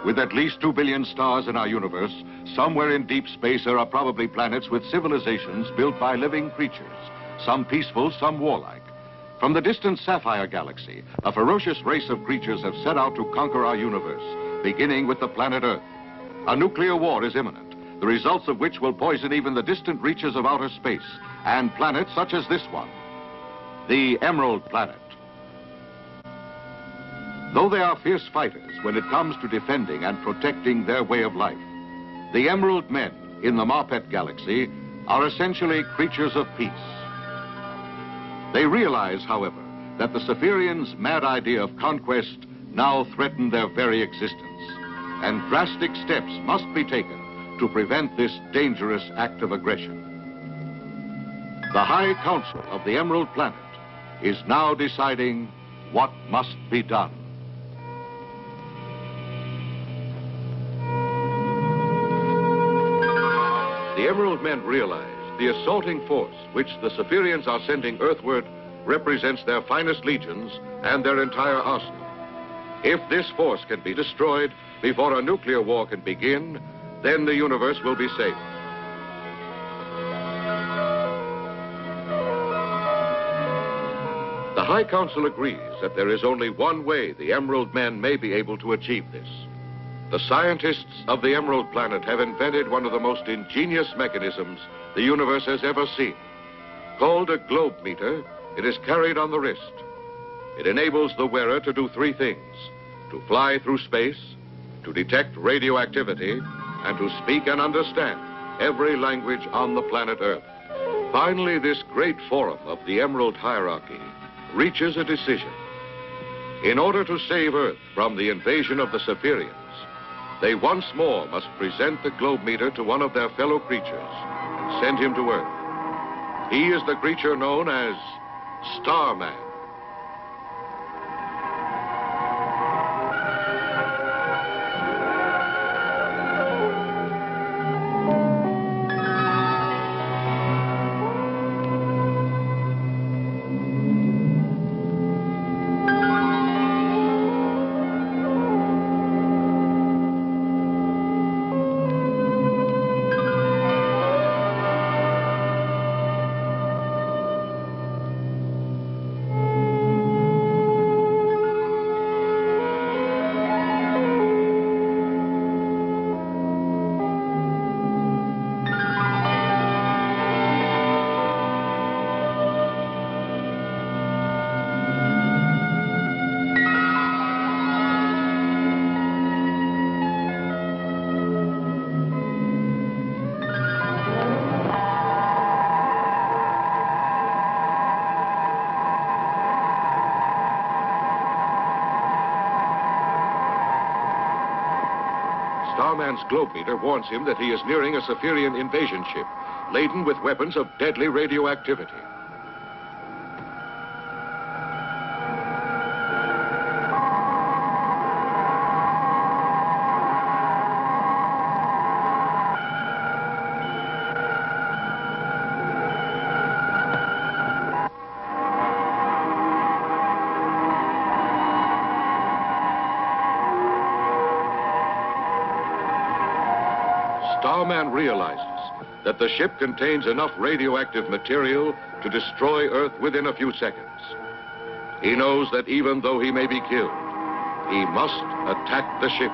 With at least 2 billion stars in our universe, somewhere in deep space there are probably planets with civilizations built by living creatures, some peaceful, some warlike. From the distant Sapphire galaxy, a ferocious race of creatures have set out to conquer our universe, beginning with the planet Earth. A nuclear war is imminent, the results of which will poison even the distant reaches of outer space and planets such as this one, the Emerald Planet. Though they are fierce fighters when it comes to defending and protecting their way of life, the Emerald Men in the Marpet Galaxy are essentially creatures of peace. They realize, however, that the Cephirians' mad idea of conquest now threaten their very existence, and drastic steps must be taken to prevent this dangerous act of aggression. The High Council of the Emerald Planet is now deciding what must be done. The Emerald Men realize the assaulting force which the Cephirians are sending earthward represents their finest legions and their entire arsenal. If this force can be destroyed before a nuclear war can begin, then the universe will be safe. The High Council agrees that there is only one way the Emerald Men may be able to achieve this. The scientists of the Emerald Planet have invented one of the most ingenious mechanisms the universe has ever seen. Called a globe meter, it is carried on the wrist. It enables the wearer to do three things: to fly through space, to detect radioactivity, and to speak and understand every language on the planet Earth. Finally, this great forum of the Emerald hierarchy reaches a decision. In order to save Earth from the invasion of the Cephirians, they once more must present the globe meter to one of their fellow creatures and send him to Earth. He is the creature known as Starman. Starman's globe meter warns him that he is nearing a Cephirian invasion ship, laden with weapons of deadly radioactivity. Starman realizes that the ship contains enough radioactive material to destroy Earth within a few seconds. He knows that even though he may be killed, he must attack the ship.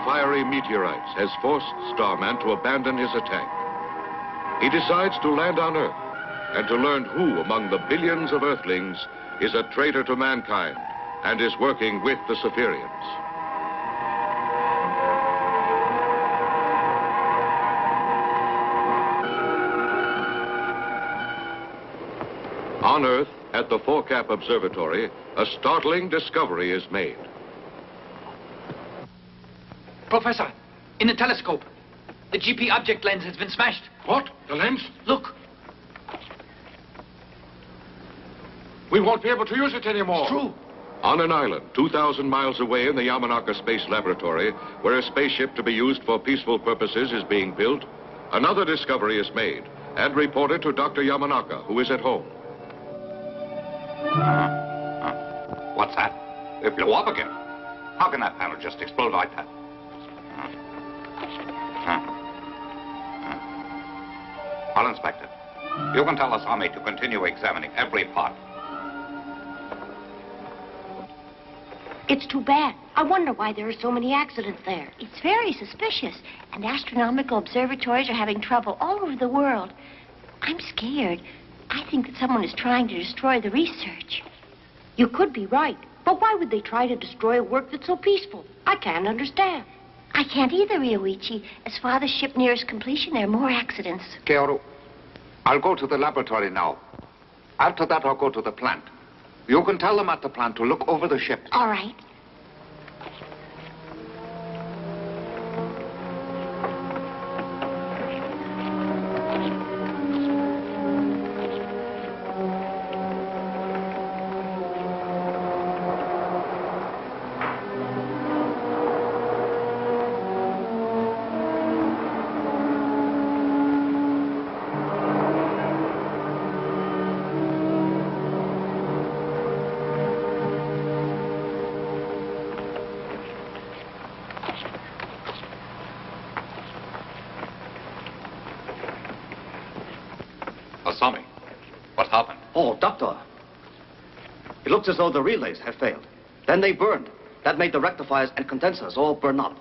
fiery meteorites has forced Starman to abandon his attack. He decides to land on Earth and to learn who among the billions of Earthlings is a traitor to mankind and is working with the Cypherians. On Earth, at the Forecap Observatory, a startling discovery is made. Professor, in the telescope, the GP object lens has been smashed. What? The lens? Look. We won't be able to use it anymore. It's true. On an island 2,000 miles away in the Yamanaka Space Laboratory, where a spaceship to be used for peaceful purposes is being built, another discovery is made and reported to Dr. Yamanaka, who is at home. What's that? It blew up again. How can that panel just explode like that? I'll inspect it. You can tell Asami to continue examining every part. It's too bad. I wonder why there are so many accidents there. It's very suspicious, and astronomical observatories are having trouble all over the world. I'm scared. I think that someone is trying to destroy the research. You could be right, but why would they try to destroy a work that's so peaceful? I can't understand. I can't either, Ryoichi. As Father's ship nears completion, there are more accidents. Keoru, I'll go to the laboratory now. After that, I'll go to the plant. You can tell them at the plant to look over the ship. All right. Asami, what happened? Oh, Doctor. It looks as though the relays have failed. Then they burned. That made the rectifiers and condensers all burn up.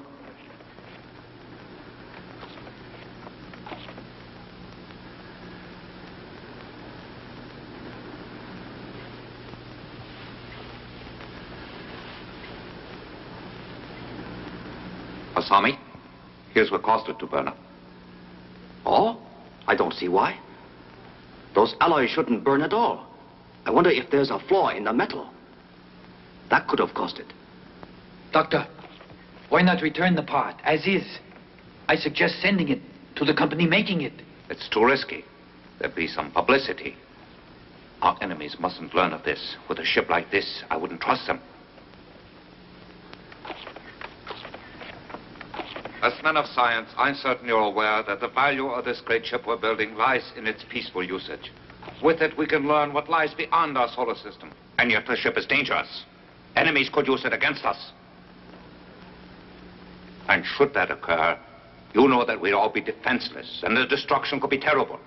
Asami, here's what caused it to burn up. Oh? I don't see why. Those alloys shouldn't burn at all. I wonder if there's a flaw in the metal. That could have caused it. Doctor, why not return the part as is? I suggest sending it to the company making it. It's too risky. There'd be some publicity. Our enemies mustn't learn of this. With a ship like this, I wouldn't trust them. As men of science, I'm certain you're aware that the value of this great ship we're building lies in its peaceful usage. With it, we can learn what lies beyond our solar system. And yet the ship is dangerous. Enemies could use it against us. And should that occur, you know that we'll all be defenseless, and the destruction could be terrible.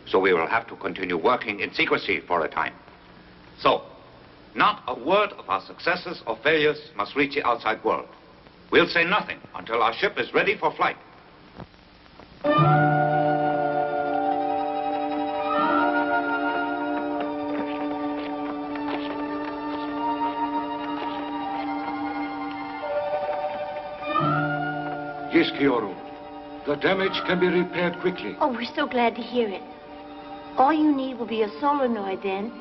So we will have to continue working in secrecy for a time. So, not a word of our successes or failures must reach the outside world. We'll say nothing until our ship is ready for flight. Yes, Keoru. The damage can be repaired quickly. Oh, we're so glad to hear it. All you need will be a solenoid, then,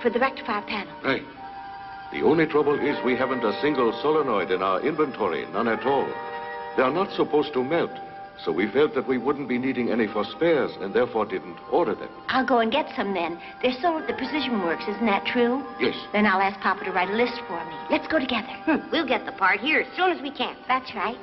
for the rectifier panel. Right. The only trouble is we haven't a single solenoid in our inventory, none at all. They are not supposed to melt, so we felt that we wouldn't be needing any for spares and therefore didn't order them. I'll go and get some, then. They're sold at the Precision Works, isn't that true? Yes. Then I'll ask Papa to write a list for me. Let's go together. We'll get the part here as soon as we can. That's right.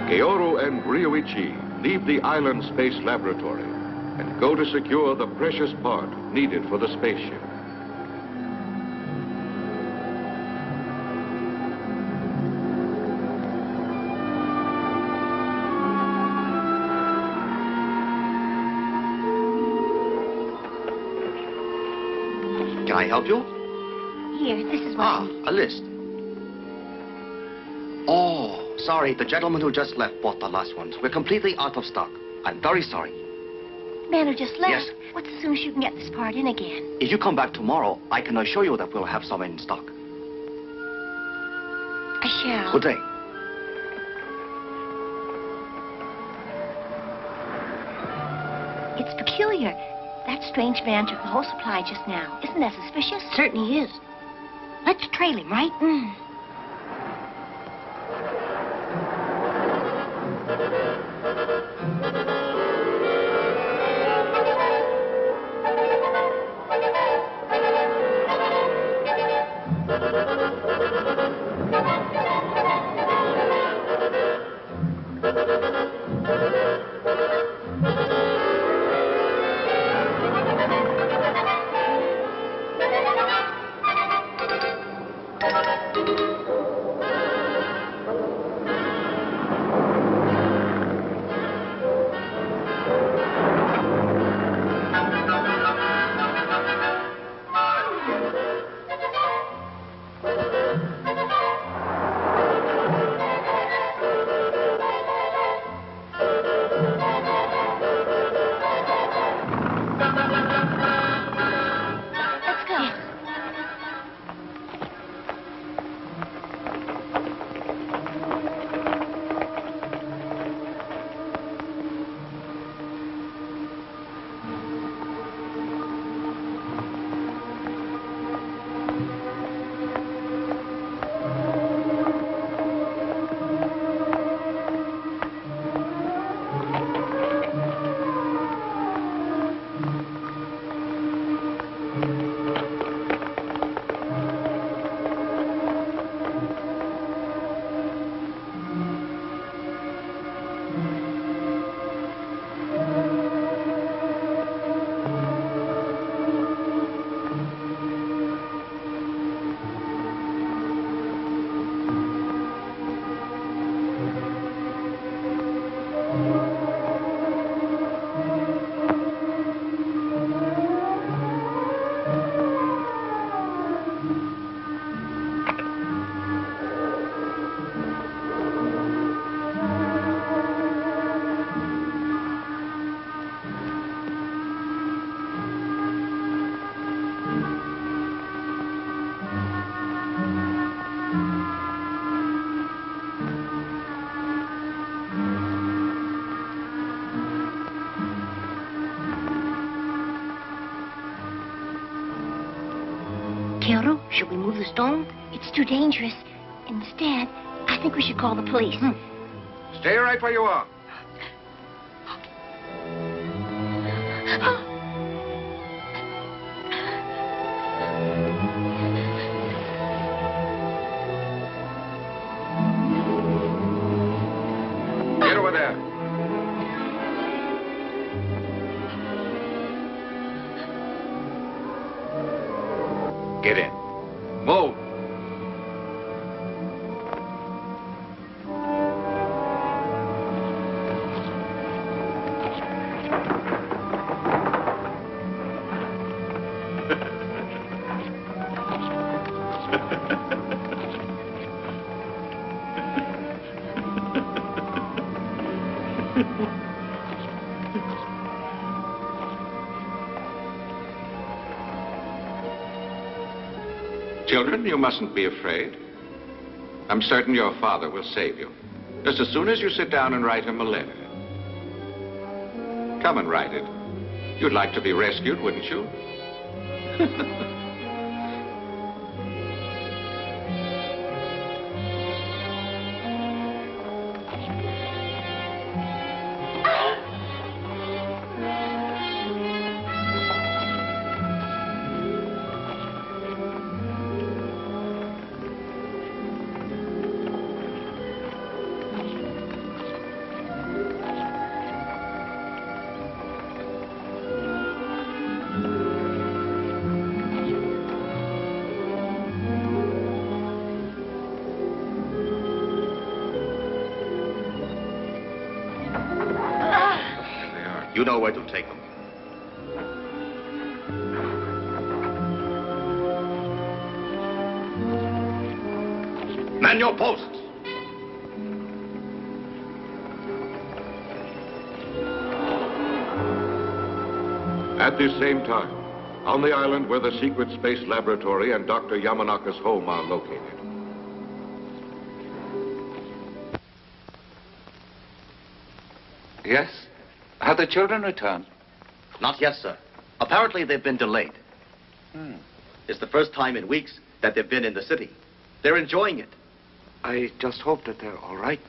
Keoru and Ryoichi leave the island space laboratory and go to secure the precious part needed for the spaceship. I help you? Here, this is what A list. Oh, sorry. The gentleman who just left bought the last ones. We're completely out of stock. I'm very sorry. Man who just left? Yes. What's as soon as you can get this part in again? If you come back tomorrow, I can assure you that we'll have some in stock. I shall. Good day. It's peculiar. That strange man took the whole supply just now. Isn't that suspicious? Certainly is. Let's trail him, right? Kyoto, should we move the stone? It's too dangerous. Instead, I think we should call the police. Stay right where you are. Get over there. Get in. Move. Children, you mustn't be afraid. I'm certain your father will save you. Just as soon as you sit down and write him a letter. Come and write it. You'd like to be rescued, wouldn't you? You know where to take them. Man your posts. At this same time, on the island where the secret space laboratory and Dr. Yamanaka's home are located. Yes? Have the children returned? Not yet, sir. Apparently they've been delayed. It's the first time in weeks that they've been in the city. They're enjoying it. I just hope that they're all right.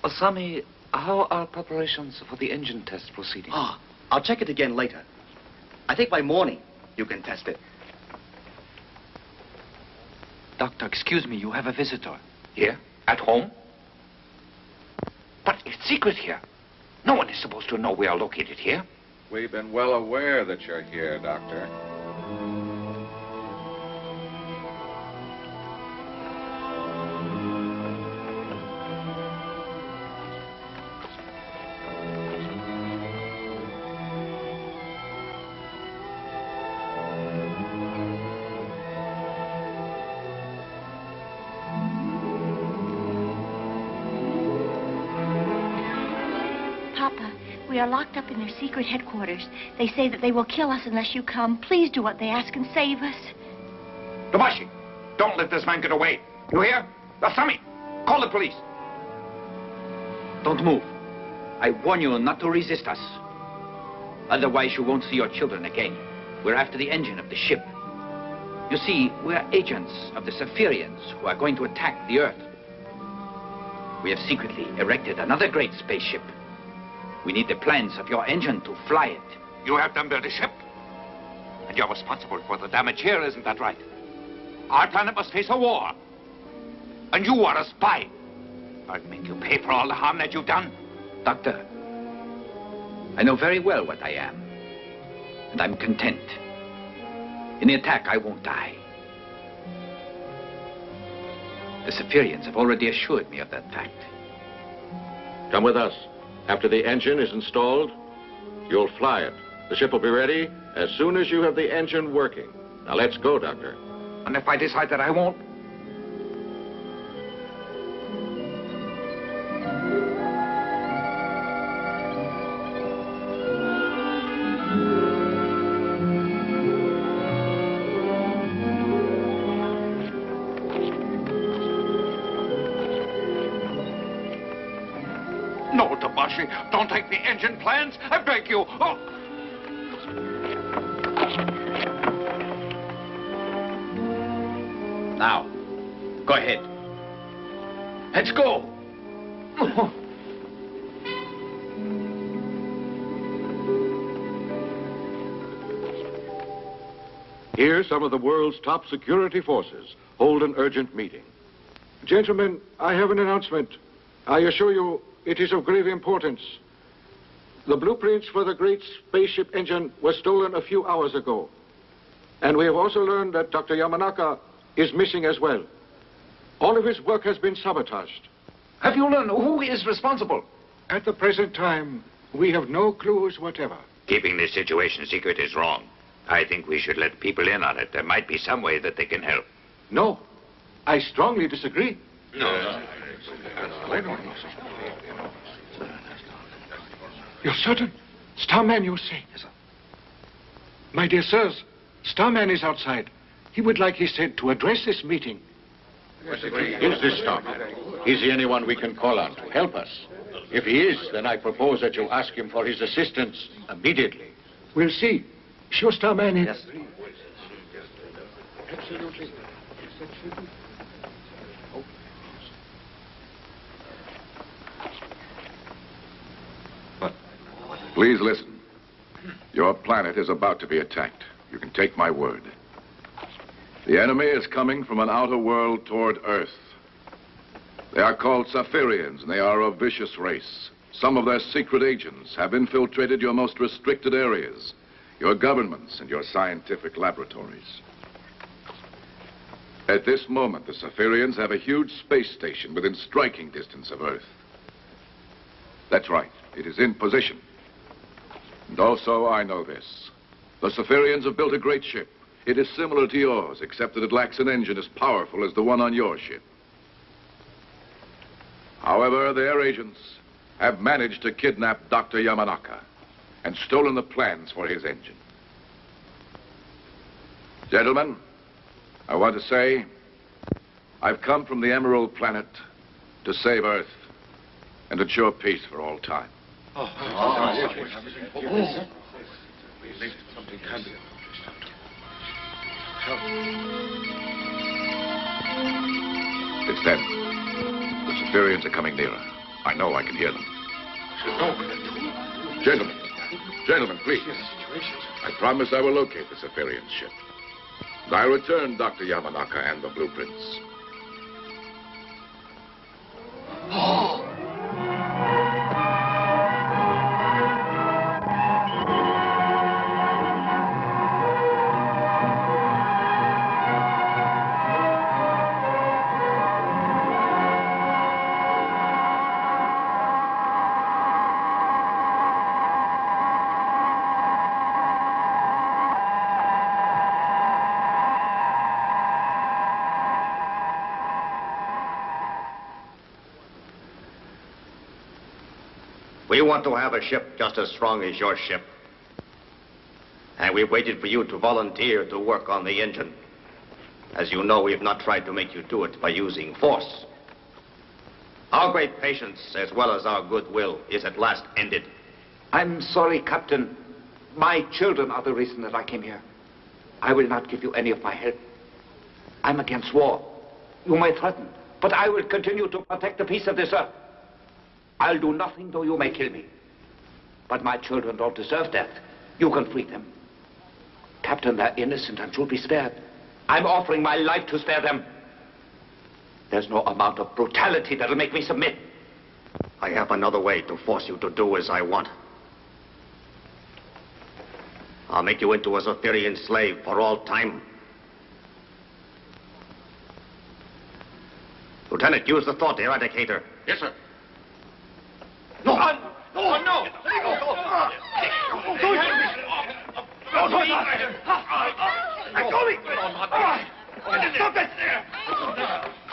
Osami, how are preparations for the engine test proceeding? Ah, I'll check it again later. I think by morning you can test it. Doctor, excuse me, you have a visitor. Here? At home? But it's secret here. No one is supposed to know we are located here. We've been well aware that you're here, Doctor. Papa, we are locked up in their secret headquarters. They say that they will kill us unless you come. Please do what they ask and save us. Tobashi, don't let this man get away. You hear? Osami, call the police. Don't move. I warn you not to resist us. Otherwise, you won't see your children again. We're after the engine of the ship. You see, we're agents of the Saphirians who are going to attack the Earth. We have secretly erected another great spaceship. We need the plans of your engine to fly it. You have them build a ship. And you're responsible for the damage here, isn't that right? Our planet must face a war. And you are a spy. I'll make you pay for all the harm that you've done. Doctor, I know very well what I am. And I'm content. In the attack, I won't die. The Saphirians have already assured me of that fact. Come with us. After the engine is installed, you'll fly it. The ship will be ready as soon as you have the engine working. Now let's go, Doctor. And if I decide that I won't? No, Tobashi, don't take the engine plans. I beg you. Oh. Now, go ahead. Let's go. Here, some of the world's top security forces hold an urgent meeting. Gentlemen, I have an announcement. I assure you, it is of grave importance. The blueprints for the great spaceship engine were stolen a few hours ago. And we have also learned that Dr. Yamanaka is missing as well. All of his work has been sabotaged. Have you learned who is responsible? At the present time, we have no clues whatever. Keeping this situation secret is wrong. I think we should let people in on it. There might be some way that they can help. No, I strongly disagree. No. You're certain? Starman, you say? Yes, sir. My dear sirs, Starman is outside. He would like, he said, to address this meeting. Is this Starman? Is he anyone we can call on to help us? If he is, then I propose that you ask him for his assistance immediately. We'll see. Sure, Starman is... Yes. Absolutely. Please listen. Your planet is about to be attacked. You can take my word. The enemy is coming from an outer world toward Earth. They are called Saphirians, and they are a vicious race. Some of their secret agents have infiltrated your most restricted areas, your governments and your scientific laboratories. At this moment, the Saphirians have a huge space station within striking distance of Earth. That's right. It is in position. And also, I know this. The Saphirians have built a great ship. It is similar to yours, except that it lacks an engine as powerful as the one on your ship. However, their agents have managed to kidnap Dr. Yamanaka and stolen the plans for his engine. Gentlemen, I want to say I've come from the Emerald Planet to save Earth and ensure peace for all time. It's them. The Siberians are coming nearer. I know I can hear them. Gentlemen, please. I promise I will locate the Siberian ship. And I'll return Dr. Yamanaka and the blueprints. We want to have a ship just as strong as your ship. And we waited for you to volunteer to work on the engine. As you know, we have not tried to make you do it by using force. Our great patience, as well as our goodwill, is at last ended. I'm sorry, Captain. My children are the reason that I came here. I will not give you any of my help. I'm against war. You may threaten, but I will continue to protect the peace of this earth. I'll do nothing though you may kill me. But my children don't deserve death. You can free them. Captain, they're innocent and should be spared. I'm offering my life to spare them. There's no amount of brutality that'll make me submit. I have another way to force you to do as I want. I'll make you into a Zephyrian slave for all time. Lieutenant, use the thought eradicator. Yes, sir. No! No! Let me go! Let go of me! Stop it!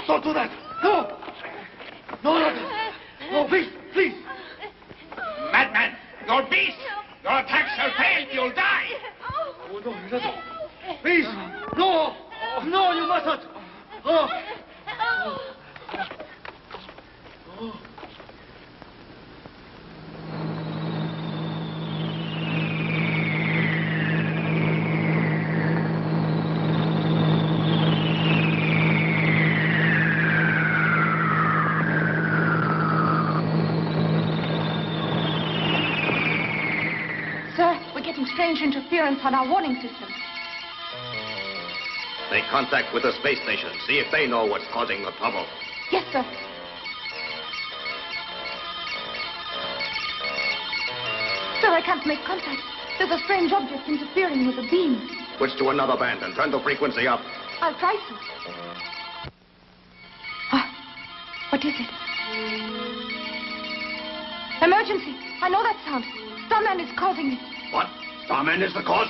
Don't do that! No! No, please! Madman! You're a beast! Your attack shall fail! You'll die! Oh, no, Renato. Please! No! No, you mustn't! Strange interference on our warning system. Make contact with the space station. See if they know what's causing the trouble. Yes, sir. Sir, I can't make contact. There's a strange object interfering with the beam. Switch to another band and turn the frequency up. I'll try, sir. What is it? Emergency. I know that sound. Starman is causing it. What? Starman is the cause?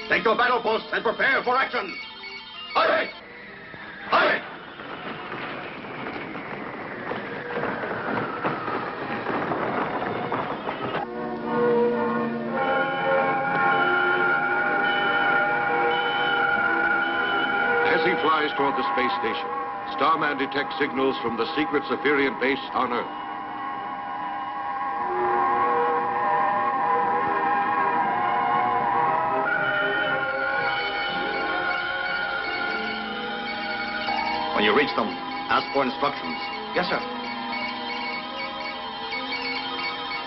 Take your battle posts and prepare for action. Hurry! Hurry! As he flies toward the space station, Starman detects signals from the secret Zephyrian base on Earth. When you reach them, ask for instructions. Yes, sir.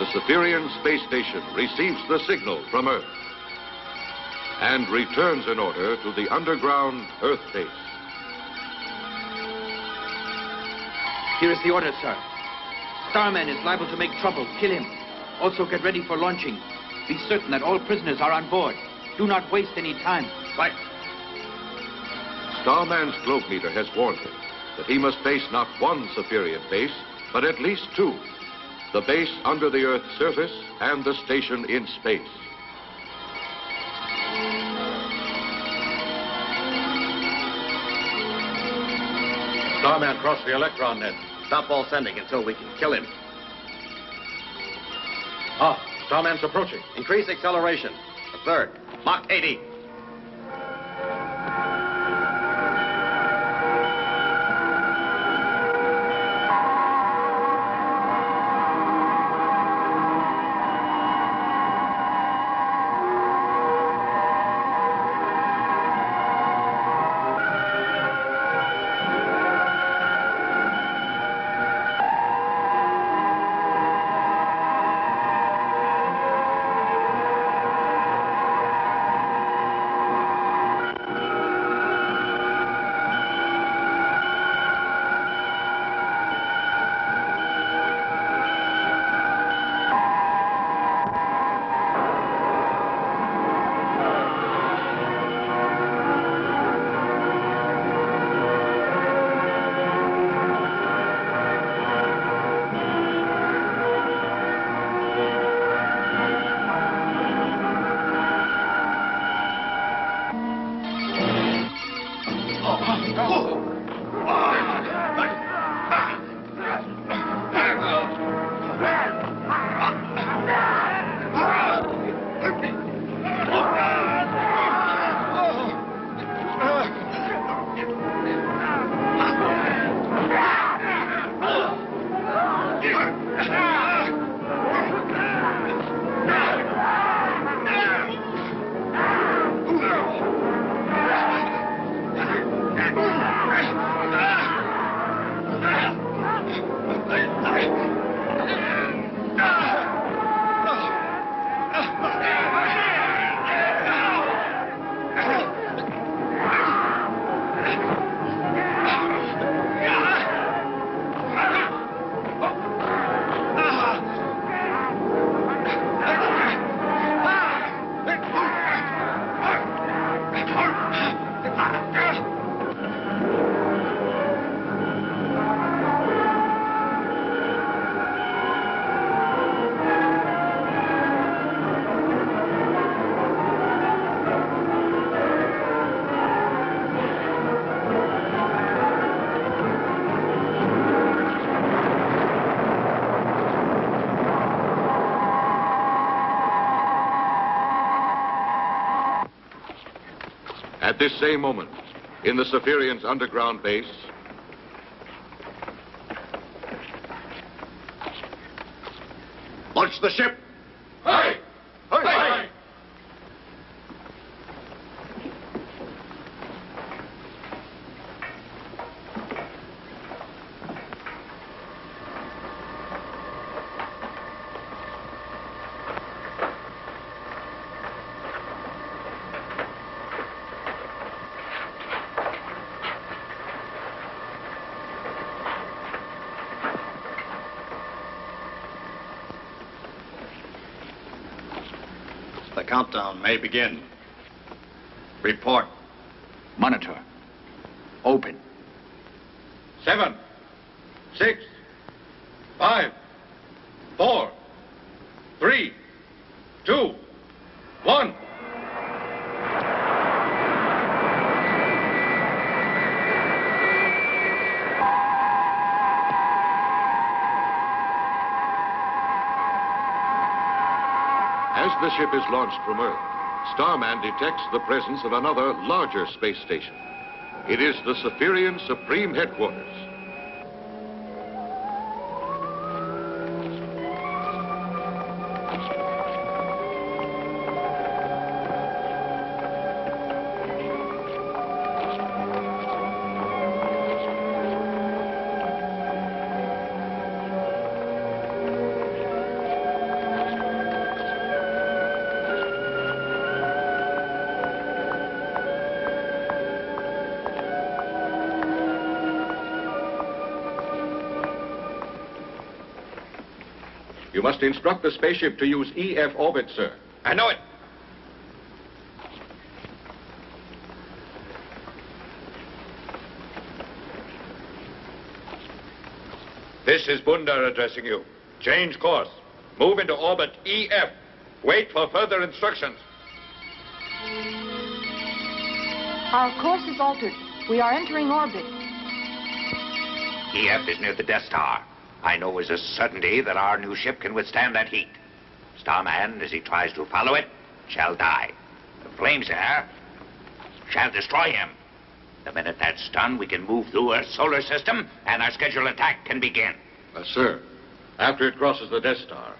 The Zephyrian space station receives the signal from Earth and returns an order to the underground Earth base. Here is the order, sir. Starman is liable to make trouble. Kill him. Also get ready for launching. Be certain that all prisoners are on board. Do not waste any time. Right. Starman's cloak meter has warned him that he must face not one Zephyrian base, but at least two. The base under the Earth's surface and the station in space. Starman crossed the electron net. Stop all sending until we can kill him. Ah, Starman's approaching. Increase acceleration. A third. Mach 80. At this same moment, in the Saphirian's underground base, Launch the ship! Aye! Aye! Aye! The countdown may begin. Report. Monitor. Open. 7, 6, 5, 4, 3, 2, 1. as the ship is launched from Earth, Starman detects the presence of another larger space station. It is the Saphirian Supreme Headquarters. You must instruct the spaceship to use EF orbit, sir. I know it. This is Bundar addressing you. Change course. Move into orbit EF. Wait for further instructions. Our course is altered. We are entering orbit. Kiev is near the Death Star. I know as a certainty that our new ship can withstand that heat. Starman, as he tries to follow it, shall die. The flames there shall destroy him. The minute that's done, we can move through Earth's solar system, and our scheduled attack can begin. Sir, after it crosses the Death Star,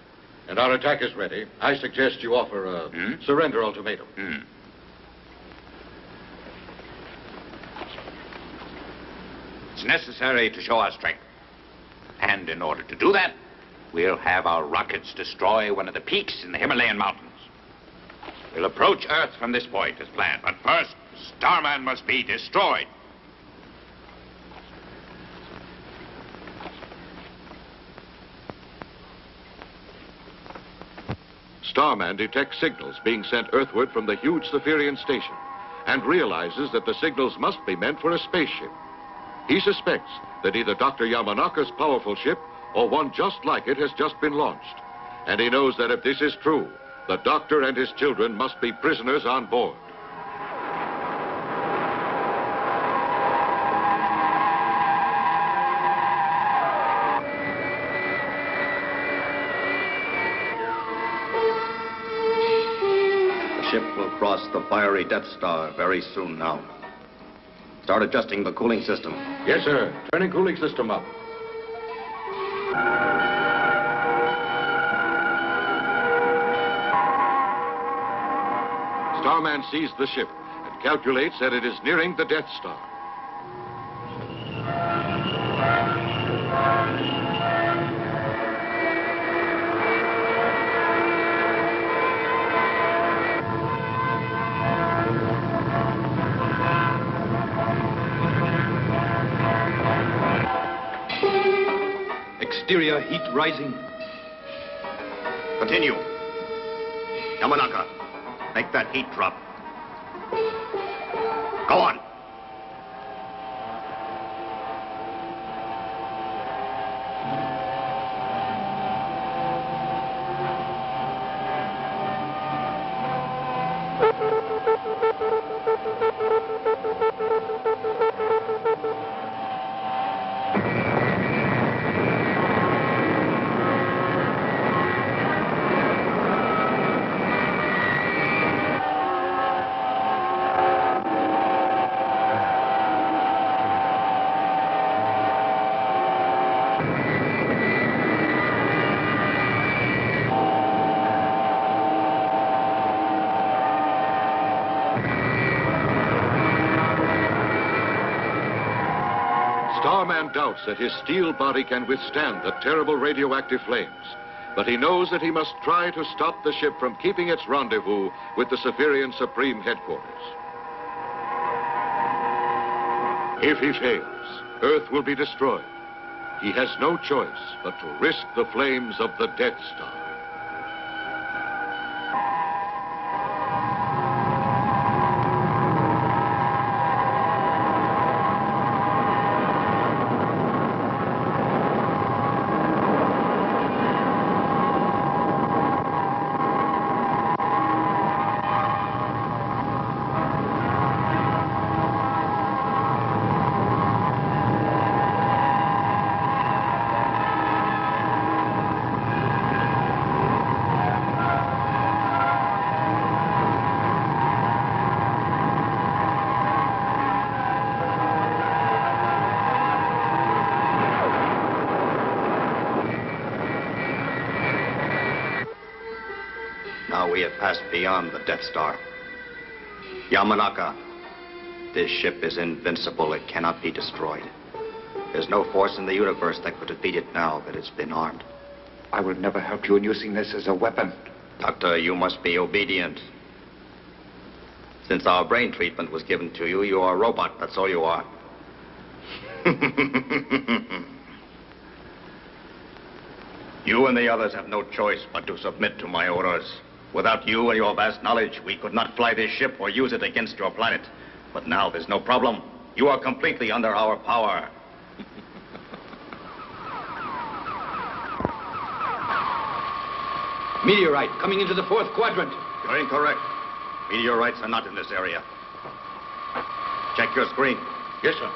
and our attack is ready, I suggest you offer a surrender ultimatum. It's necessary to show our strength. And in order to do that, we'll have our rockets destroy one of the peaks in the Himalayan mountains. We'll approach Earth from this point as planned, but first, Starman must be destroyed. Starman detects signals being sent earthward from the huge Cypherian station and realizes that the signals must be meant for a spaceship. He suspects that either Dr. Yamanaka's powerful ship or one just like it has just been launched. And he knows that if this is true, the doctor and his children must be prisoners on board. The ship will cross the fiery Death Star very soon now. Start adjusting the cooling system. Yes, sir. Turning cooling system up. Starman sees the ship and calculates that it is nearing the Death Star. Exterior heat rising. Continue. Yamanaka, make that heat drop. Go on. Starman doubts that his steel body can withstand the terrible radioactive flames, but he knows that he must try to stop the ship from keeping its rendezvous with the Cypherian Supreme Headquarters. If he fails, Earth will be destroyed. He has no choice but to risk the flames of the Death Star. Now we have passed beyond the Death Star. Yamanaka, this ship is invincible. It cannot be destroyed. There's no force in the universe that could defeat it now that it's been armed. I will never help you in using this as a weapon. Doctor, you must be obedient. Since our brain treatment was given to you, you are a robot. That's all you are. You and the others have no choice but to submit to my orders. Without you and your vast knowledge, we could not fly this ship or use it against your planet. But now there's no problem. You are completely under our power. Meteorite coming into the fourth quadrant. You're incorrect. Meteorites are not in this area. Check your screen. Yes, sir.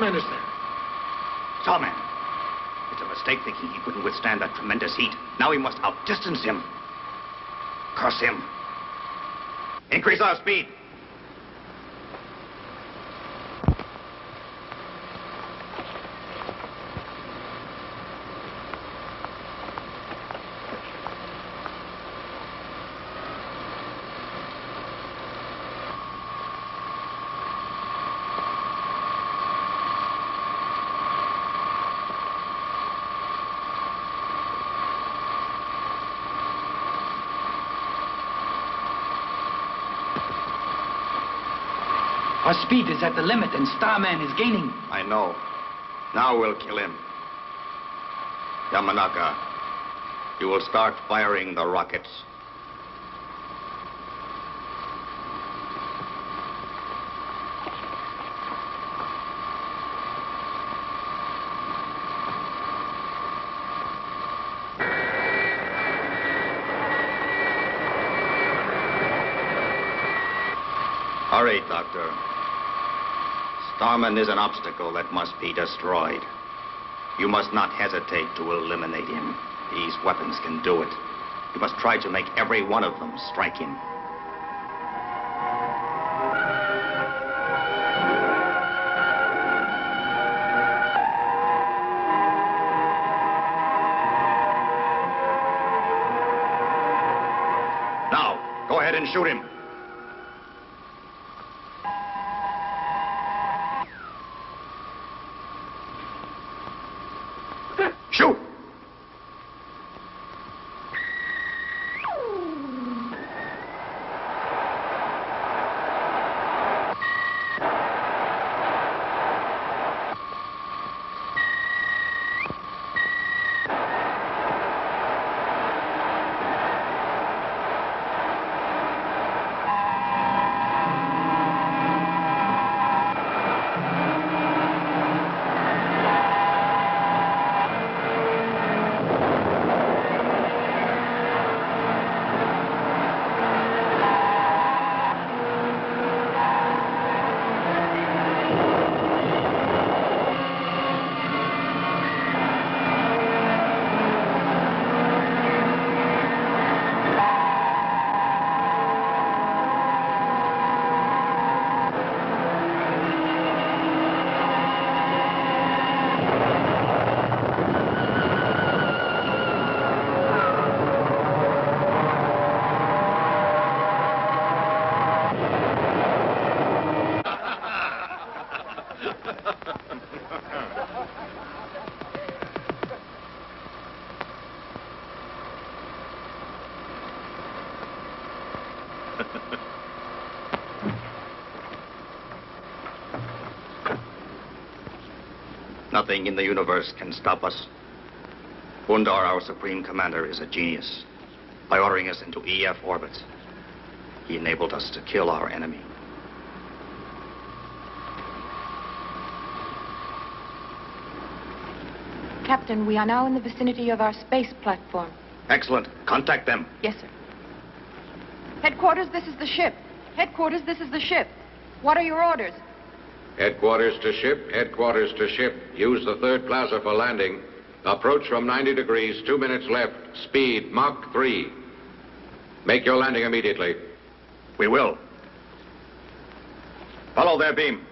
Starman is there. Starman. It's a mistake thinking he couldn't withstand that tremendous heat. Now we must outdistance him. Curse him. Increase our speed. Our speed is at the limit, and Starman is gaining. I know. Now we'll kill him. Yamanaka, you will start firing the rockets. Hurry, Doctor. Starman is an obstacle that must be destroyed. You must not hesitate to eliminate him. These weapons can do it. You must try to make every one of them strike him. Now, go ahead and shoot him. Shoot! Nothing in the universe can stop us. Undar, our supreme commander, is a genius. By ordering us into EF orbits, he enabled us to kill our enemy. Captain, we are now in the vicinity of our space platform. Excellent. Contact them. Yes, sir. Headquarters, this is the ship. Headquarters, this is the ship. What are your orders? Headquarters to ship, headquarters to ship. Use the third plaza for landing. Approach from 90 degrees, 2 minutes left. Speed, Mach 3. Make your landing immediately. We will. Follow their beam.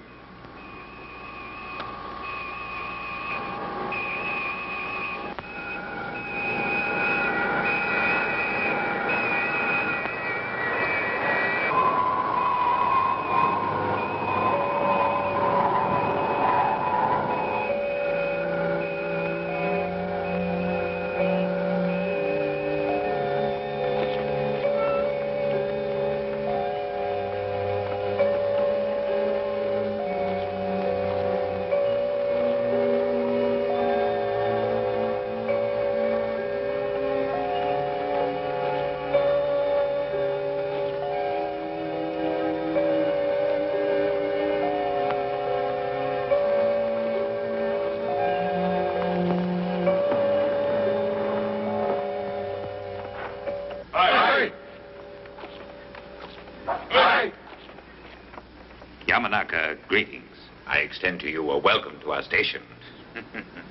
Yamanaka, greetings. I extend to you a welcome to our station.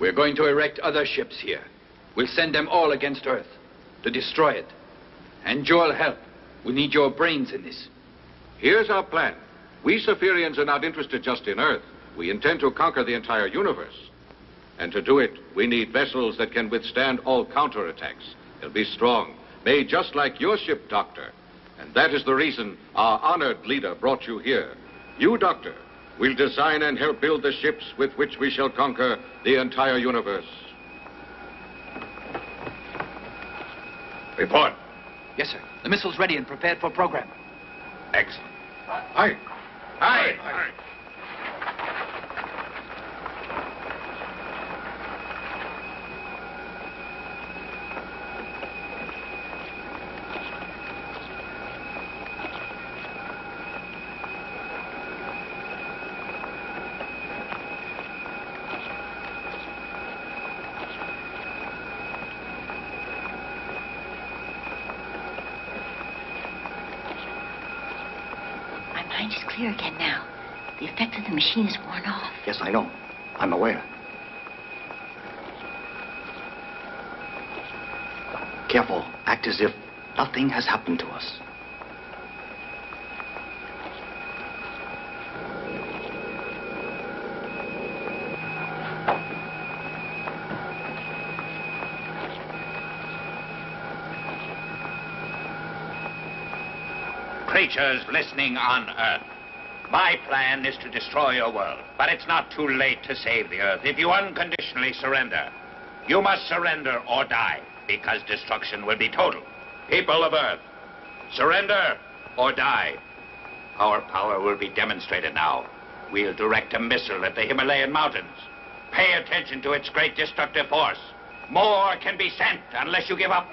We're going to erect other ships here. We'll send them all against Earth to destroy it. And you'll help. We need your brains in this. Here's our plan. We Spherians are not interested just in Earth. We intend to conquer the entire universe. And to do it, we need vessels that can withstand all counterattacks. They'll be strong, made just like your ship, Doctor. And that is the reason our honored leader brought you here. You, Doctor, will design and help build the ships with which we shall conquer the entire universe. Report. Yes, sir. The missile's ready and prepared for program. Excellent. Aye. Aye. Aye. My mind is clear again now. The effect of the machine is worn off. Yes, I know. I'm aware. Careful. Act as if nothing has happened to us. Creatures listening on Earth. My plan is to destroy your world, but it's not too late to save the Earth if you unconditionally surrender. You must surrender or die, because destruction will be total. People of Earth, surrender or die. Our power will be demonstrated now. We'll direct a missile at the Himalayan mountains. Pay attention to its great destructive force. More can be sent unless you give up.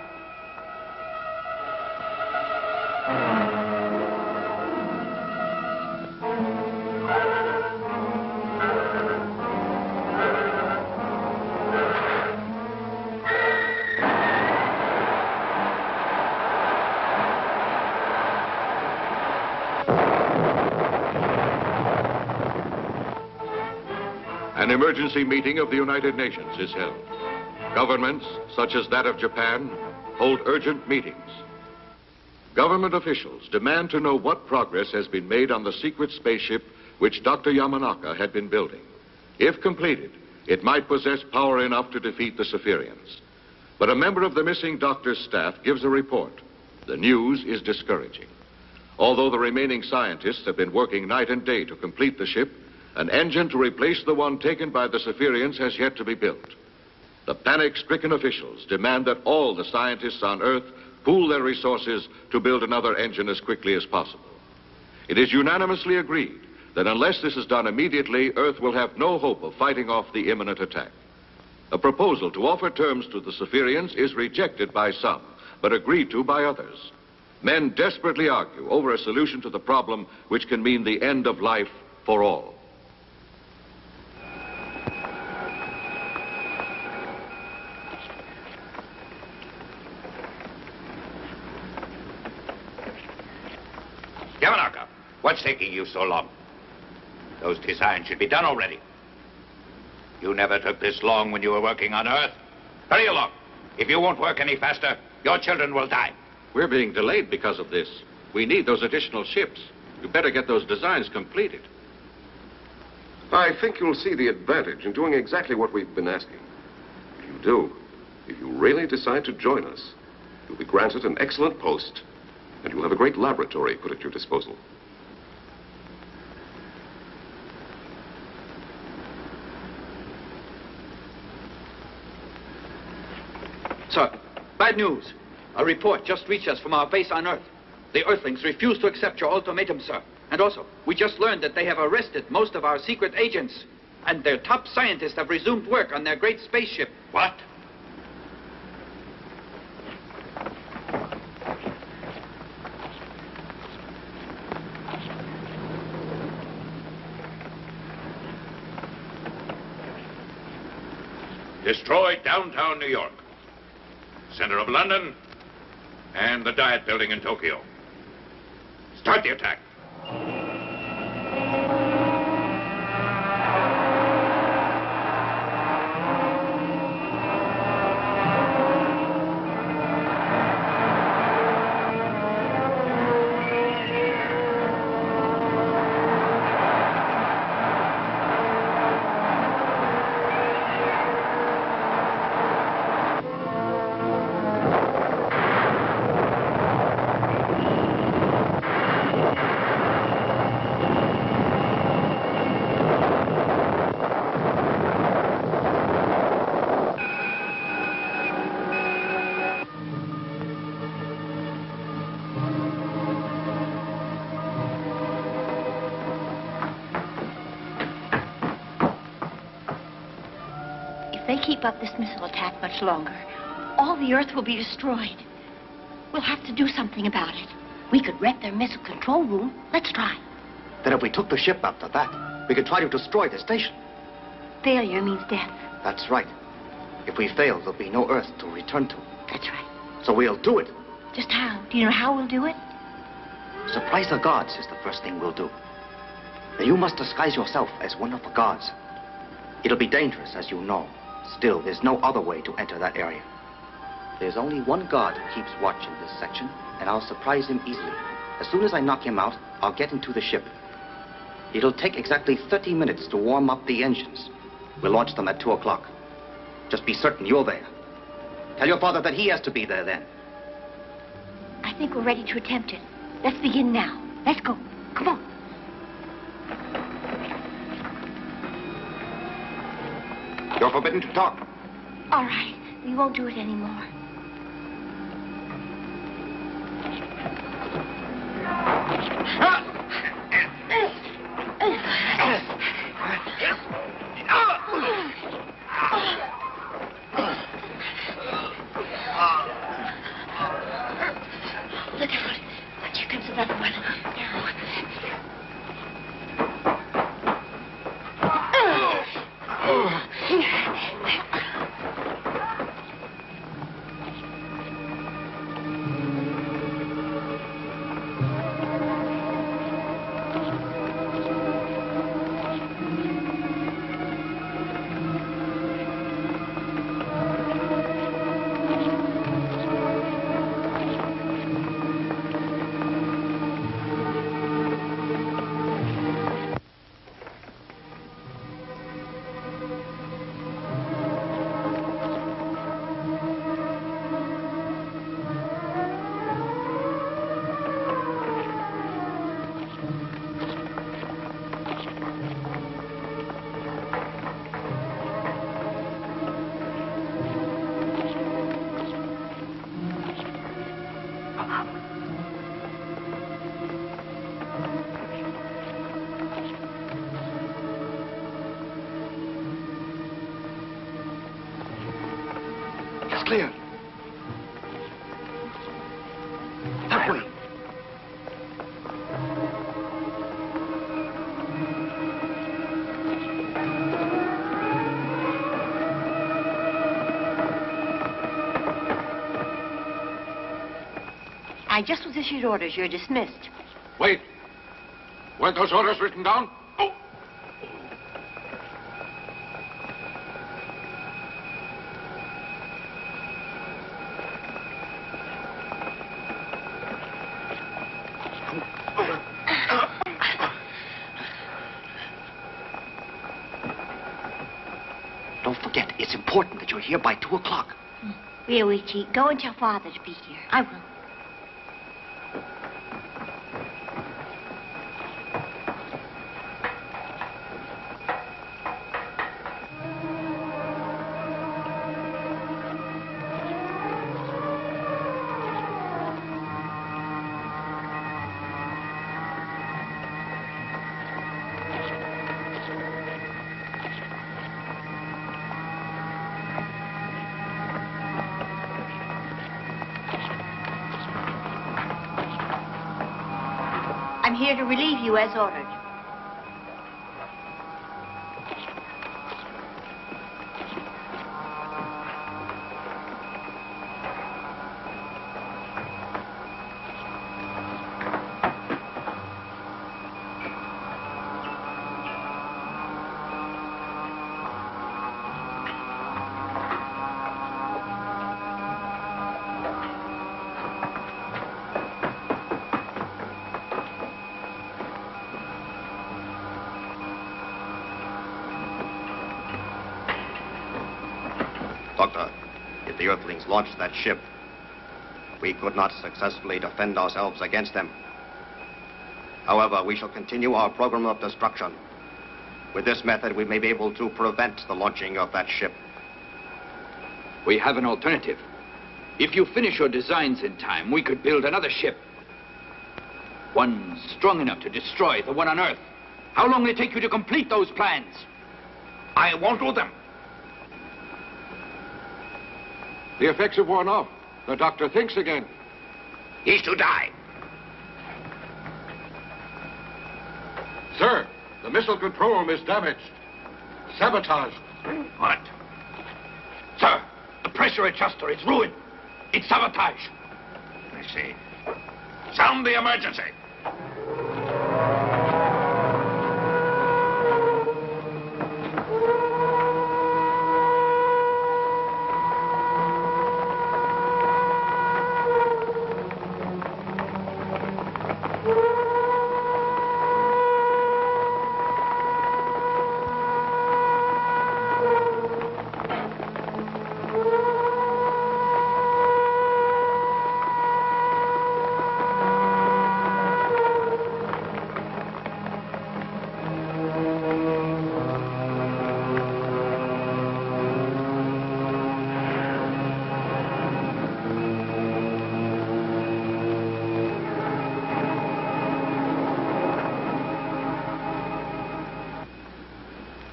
An emergency meeting of the United Nations is held. Governments, such as that of Japan, hold urgent meetings. Government officials demand to know what progress has been made on the secret spaceship which Dr. Yamanaka had been building. If completed, it might possess power enough to defeat the Spherians. But a member of the missing doctor's staff gives a report. The news is discouraging. Although the remaining scientists have been working night and day to complete the ship, an engine to replace the one taken by the Spherians has yet to be built. The panic-stricken officials demand that all the scientists on Earth pool their resources to build another engine as quickly as possible. It is unanimously agreed that unless this is done immediately, Earth will have no hope of fighting off the imminent attack. A proposal to offer terms to the Spherians is rejected by some, but agreed to by others. Men desperately argue over a solution to the problem which can mean the end of life for all. Yamanaka, what's taking you so long? Those designs should be done already. You never took this long when you were working on Earth. Hurry along. If you won't work any faster, your children will die. We're being delayed because of this. We need those additional ships. You better get those designs completed. I think you'll see the advantage in doing exactly what we've been asking. If you do, if you really decide to join us, you'll be granted an excellent post, and you'll have a great laboratory put at your disposal. Sir, bad news. A report just reached us from our base on Earth. The Earthlings refuse to accept your ultimatum, sir. And also, we just learned that they have arrested most of our secret agents. And their top scientists have resumed work on their great spaceship. What? Destroy downtown New York, center of London, and the Diet Building in Tokyo. Start the attack. they keep up this missile attack much longer, all the Earth will be destroyed. We'll have to do something about it. We could wreck their missile control room. Let's try. Then if we took the ship after that, we could try to destroy the station. Failure means death. That's right. If we fail, there'll be no Earth to return to. That's right. So we'll do it. Just how? Do you know how we'll do it? Surprise the gods is the first thing we'll do. Now you must disguise yourself as one of the gods. It'll be dangerous, as you know. Still, there's no other way to enter that area. There's only one god who keeps watch in this section, and I'll surprise him easily. As soon as I knock him out, I'll get into the ship. It'll take exactly 30 minutes to warm up the engines. We'll launch them at 2 o'clock. Just be certain you're there. Tell your father that he has to be there then. I think we're ready to attempt it. Let's begin now. Let's go. Come on. You're forbidden to talk. All right. We won't do it anymore. Look out. Here comes another one. Clear. That way. I just was issued orders. You're dismissed. Wait. Weren't those orders written down? Oh. Don't forget, it's important that you're here by 2 o'clock. Ryoichi, go and tell Father to be here. I will. I'm here to relieve you as ordered. Doctor, if the Earthlings launched that ship, we could not successfully defend ourselves against them. However, we shall continue our program of destruction. With this method, we may be able to prevent the launching of that ship. We have an alternative. If you finish your designs in time, we could build another ship. One strong enough to destroy the one on Earth. How long will it take you to complete those plans? I won't do them. The effects have worn off. The doctor thinks again. He's to die. Sir, the missile control room is damaged. Sabotaged. What? Sir, the pressure adjuster is ruined. It's sabotage. I see. Sound the emergency.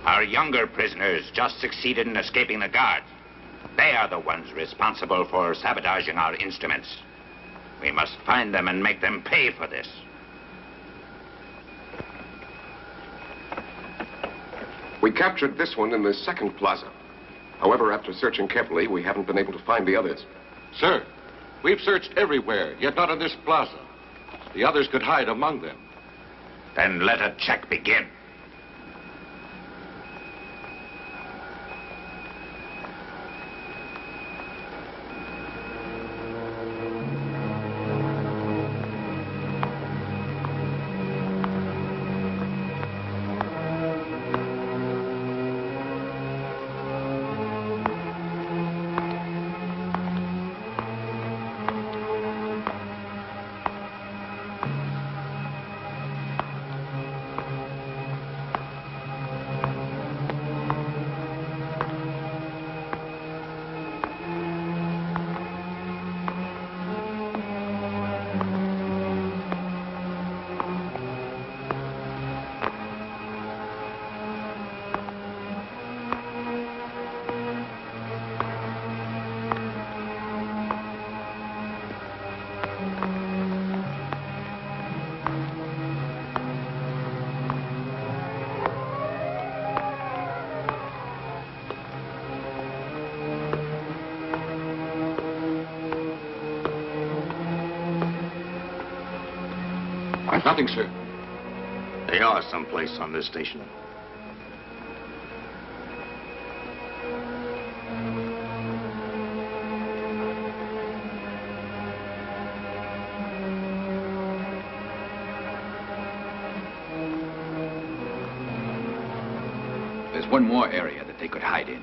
Our younger prisoners just succeeded in escaping the guards. They are the ones responsible for sabotaging our instruments. We must find them and make them pay for this. We captured this one in the second plaza. However, after searching carefully, we haven't been able to find the others. Sir, we've searched everywhere, yet not in this plaza. The others could hide among them. Then let a check begin. Nothing, sir. They are someplace on this station. There's one more area that they could hide in.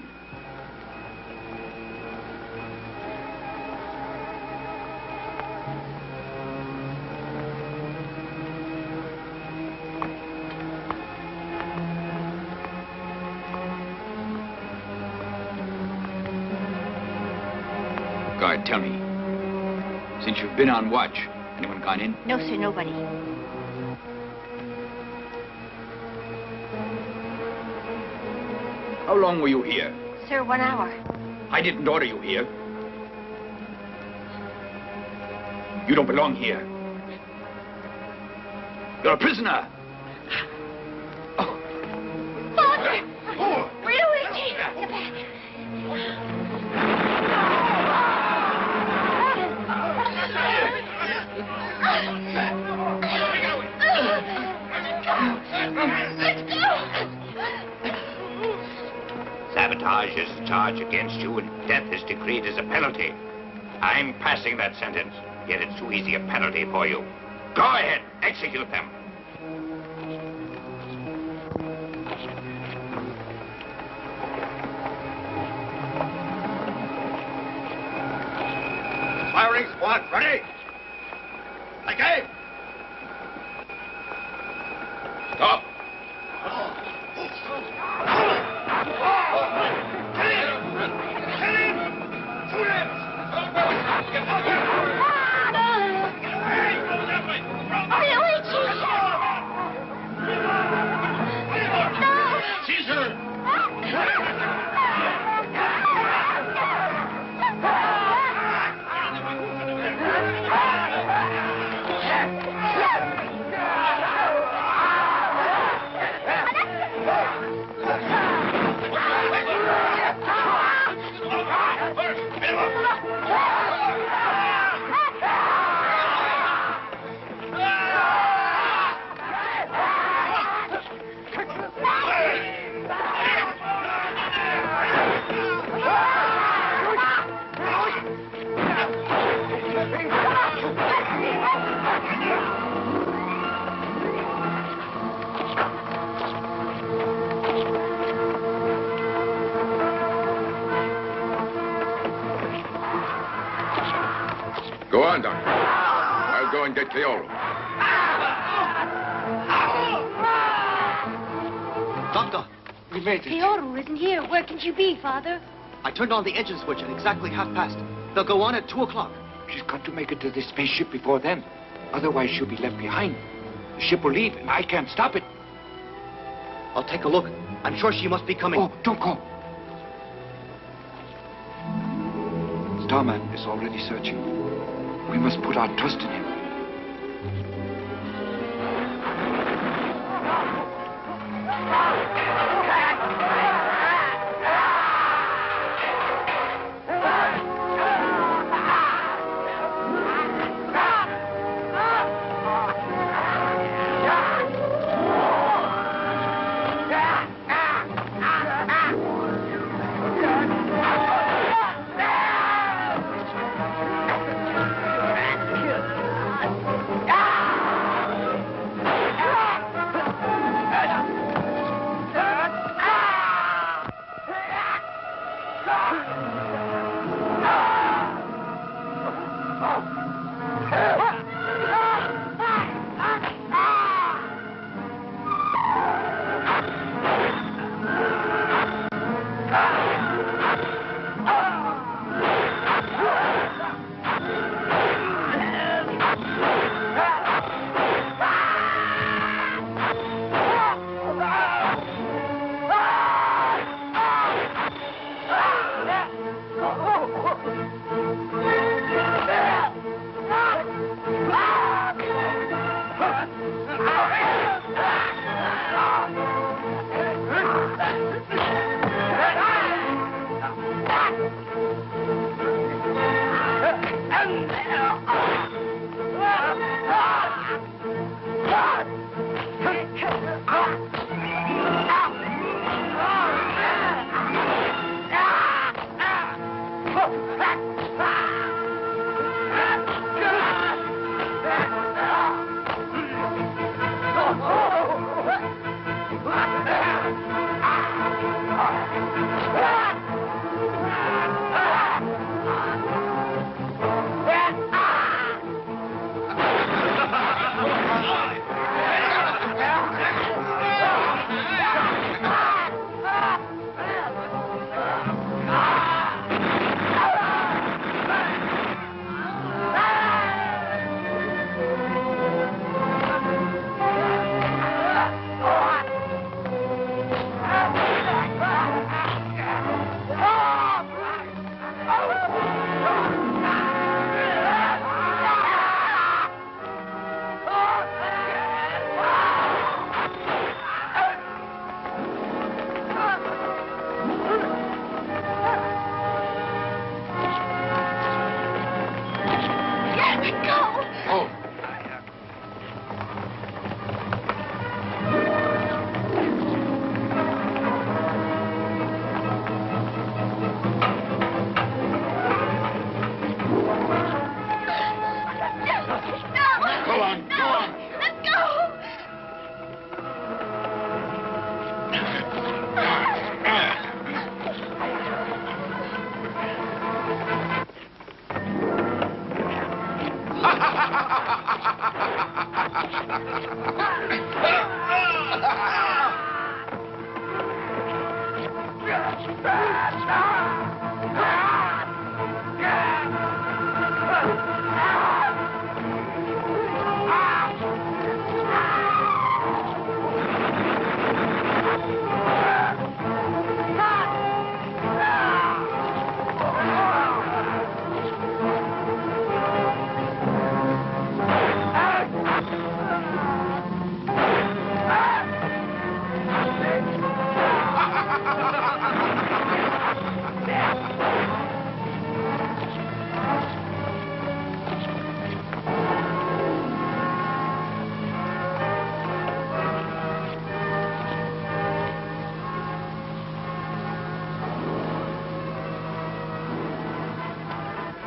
Guard, tell me, since you've been on watch, anyone gone in? No, sir, nobody. How long were you here? Sir, 1 hour. I didn't order you here. You don't belong here. You're a prisoner. Father! Luigi! Let's go! Sabotage is charged against you and death is decreed as a penalty. I'm passing that sentence, yet it's too easy a penalty for you. Go ahead, execute them. Firing squad, ready! Like aim! Stop. Caesar! Go on, Doctor. I'll go and get Cleoro. Doctor! We made it. Theodore isn't here. Where can she be, Father? I turned on the engine switch at exactly 1:30. They'll go on at 2 o'clock. She's got to make it to the spaceship before then. Otherwise, she'll be left behind. The ship will leave, and I can't stop it. I'll take a look. I'm sure she must be coming. Oh, don't go. Starman is already searching. We must put our trust in him.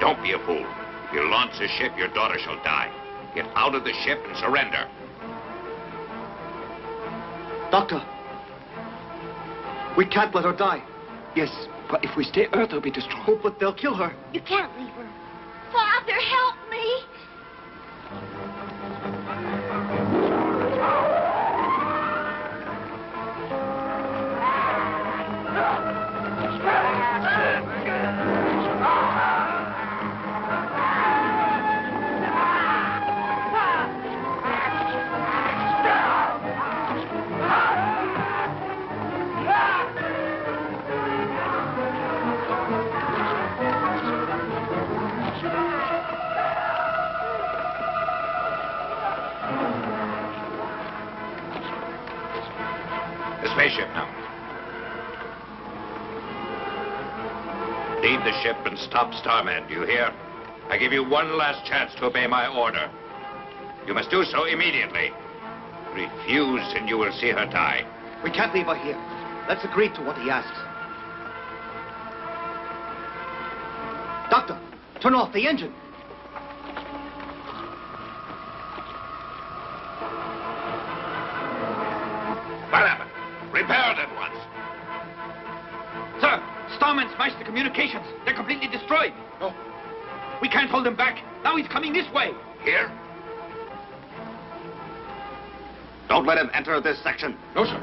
Don't be a fool. If you launch the ship, your daughter shall die. Get out of the ship and surrender. Doctor, we can't let her die. Yes, but if we stay, Earth will be destroyed. Oh, but they'll kill her. You can't leave her. Father, help me. The spaceship now. Leave the ship and stop Starman, do you hear? I give you one last chance to obey my order. You must do so immediately. Refuse and you will see her die. We can't leave her here. Let's agree to what he asks. Doctor, turn off the engine. What happened? Repair it at once. Sir, Starman smashed the communications. They're completely destroyed. Oh. We can't hold him back. Now he's coming this way. Here? Don't let him enter this section. No, sir.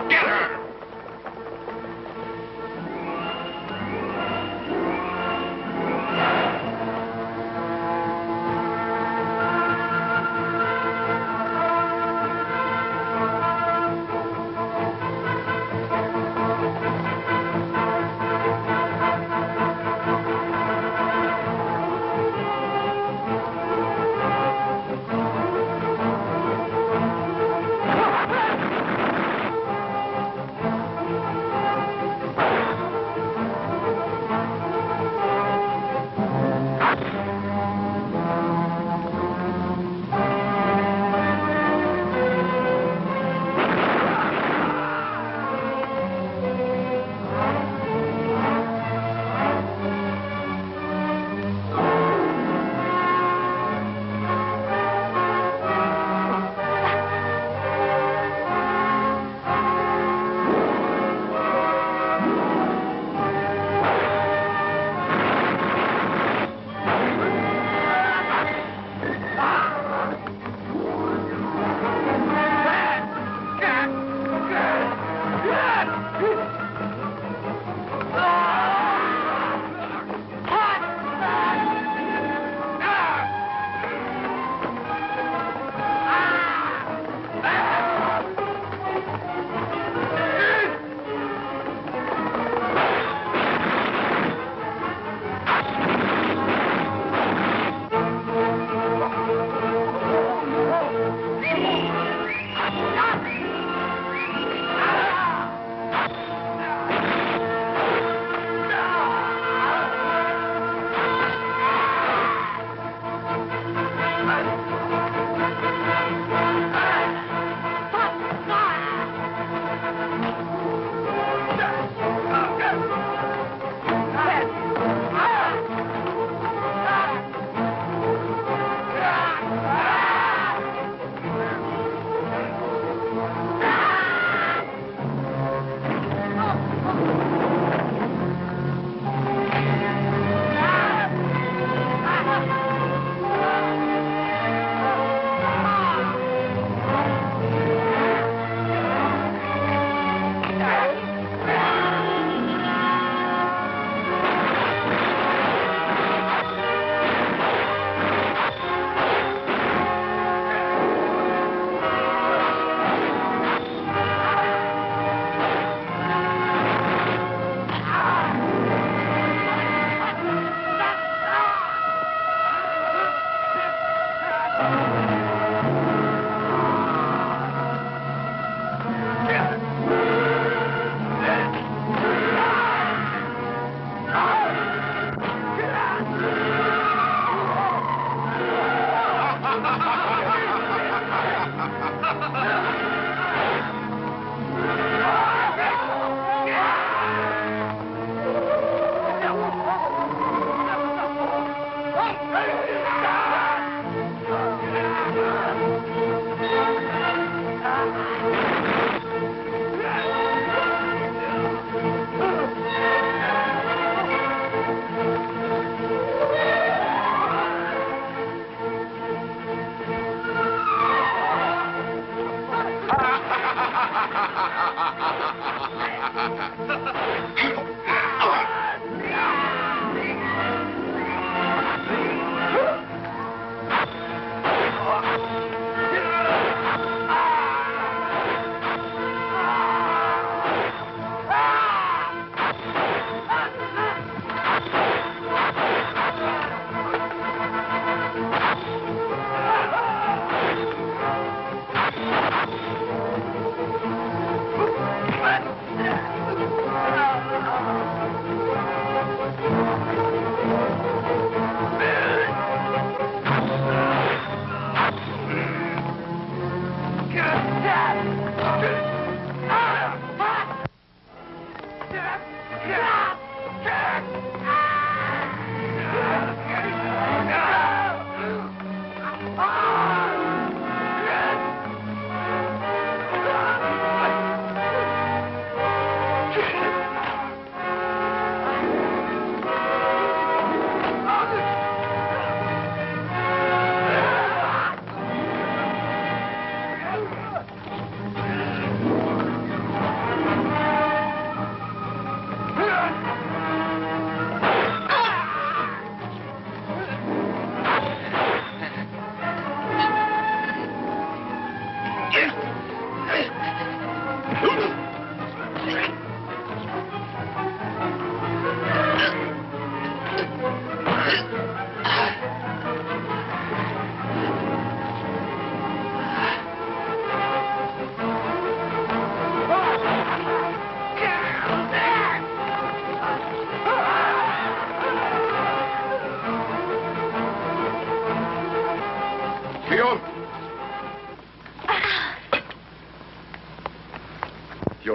Get her!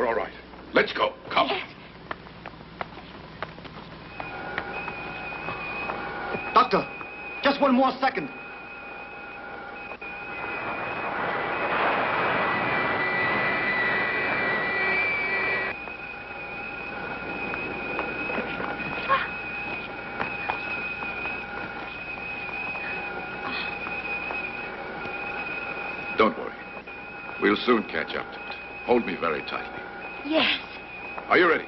You're all right. Let's go. Come. Yes. Doctor, just one more second. Don't worry. We'll soon catch up to it. Hold me very tightly. Yes. Are you ready?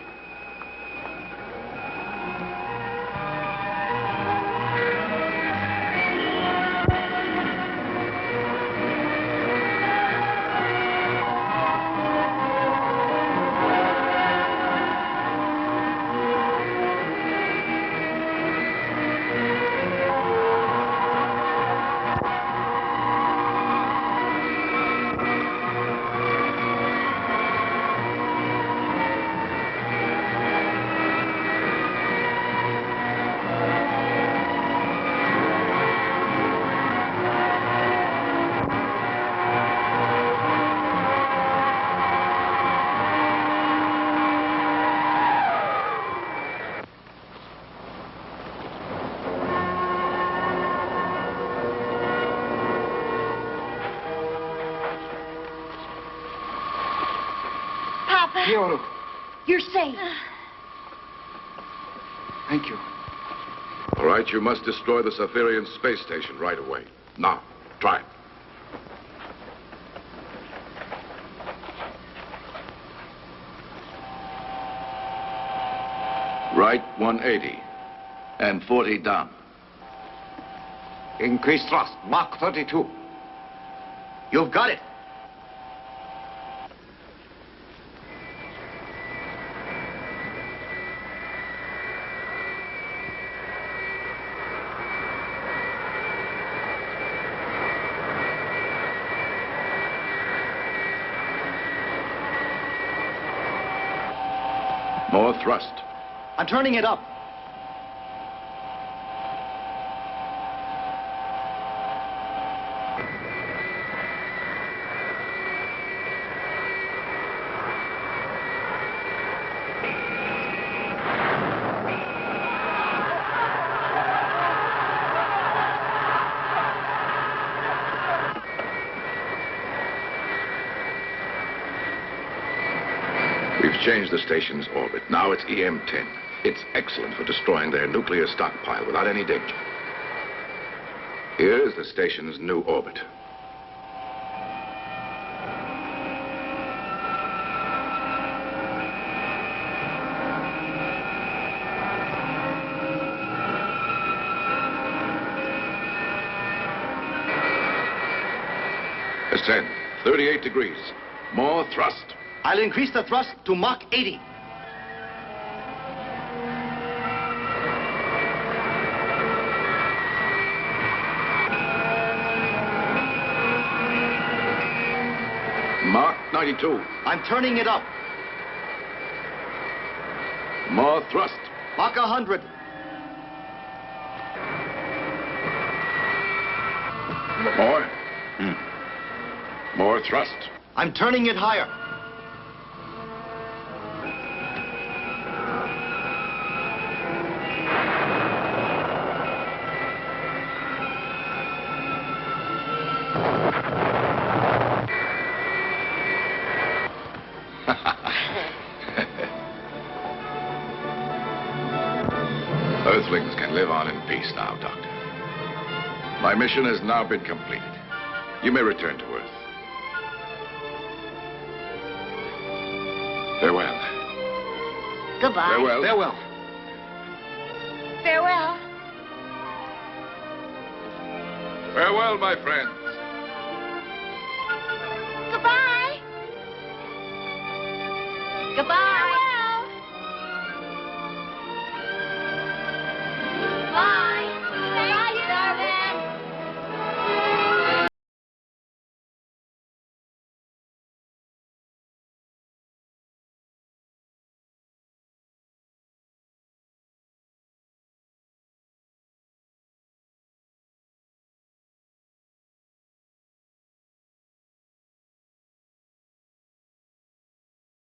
Piotr, You're safe. thank you. All right, you must destroy the Safirian space station right away. Now, try it. Right 180. And 40 down. Increase thrust, Mach 32. You've got it. More thrust. I'm turning it up. We've changed the station's orbit. Now it's EM-10. It's excellent for destroying their nuclear stockpile without any danger. Here is the station's new orbit. Ascend. 38 degrees. More thrust. I'll increase the thrust to Mach 80. Mach 92. I'm turning it up. More thrust. Mach 100. More. More thrust. I'm turning it higher. Earthlings can live on in peace now, Doctor. My mission has now been completed. You may return to Earth. Farewell. Goodbye. Farewell. Farewell. Farewell. Farewell, my friends. Goodbye. Goodbye.